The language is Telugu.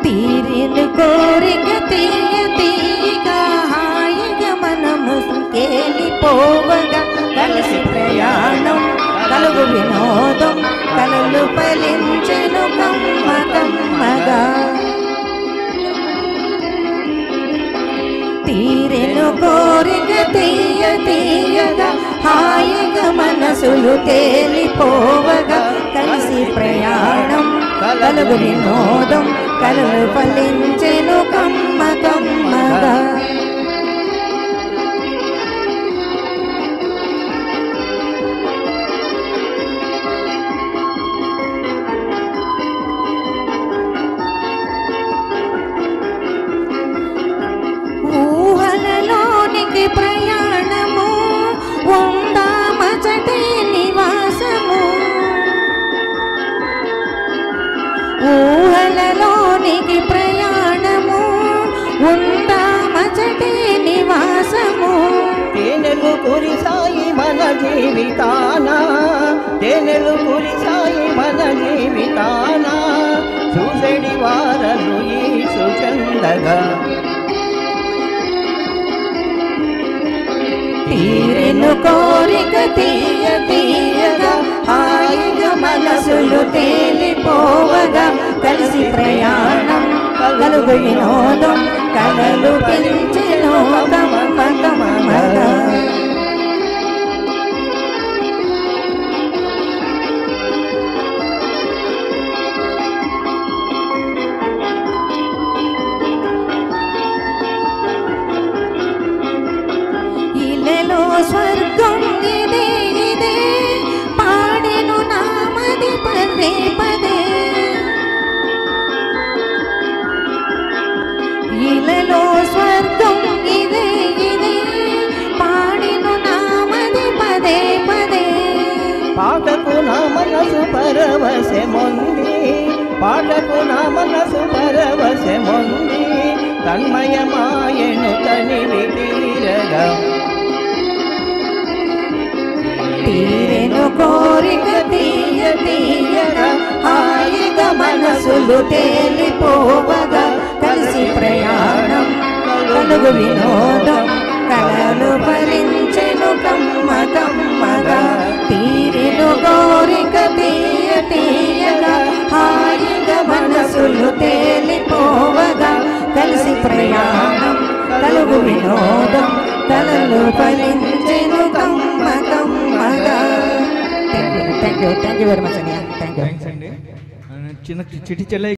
తీరిన కోరిక తీయ తీయగా హాయిగా మనము తేలిపోవగా కలిసి ప్రయాణం కలుగు వినోదం కలలు ఫలించెను కమ్మ కమ్మగా తీరెను కోరిక తీయ తీయగా హాయిగా మనసులు తేలిపోవగా కలిసి ప్రయాణం కలుగు వినోదం కలలు ఫలించెను కమ్మ కమ్మగా ఊహలలోనికి ప్రయాణము ఉందామచటే నివాసము ఊహలలోనికి ప్రయాణము ఉందామచటే నివాసము తేనెలు కురిసాయి మన జీవితాన తేనెలు కురిసాయి మన జీవితాన చూసెడి వారలు ఈ సుచందగా తీరెను కోరిక తీయ తీయగా హాయిగా మనసులు తేలిపోవగా కలిసి ప్రయాణం కలుగు వినోదం కలలు పెంచెను కమ్మ కమ్మగా స్వర్గం ఇదే ఇదే పాడెను నామది పదే పదే ఇలలో స్వర్గం ఇదే ఇదే పాడెను నామది పదే పదే పాటకు నా మనసు పరవశముంది పాటకు నా మనసు పరవశముంది తన్మయమాయను తనివి తీరగా తీరెను కోరిక తీయ తీయగా హాయిగా మనసులు తేలిపోవగా కలిసి ప్రయాణం కలుగు వినోదం కలలు ఫలించెను కమ్మ కమ్మగా తీరెను కోరిక తీయ తీయగా హాయిగా మనసులు తేలిపోవగా కలిసి ప్రయాణం కలుగు వినోదం కలలు ఫలించెను కమ్మ కమ్మగా. థ్యాంక్ యూ వెరీ మచ్ అండి. Thank you. చిన్న చిటి చెల్లె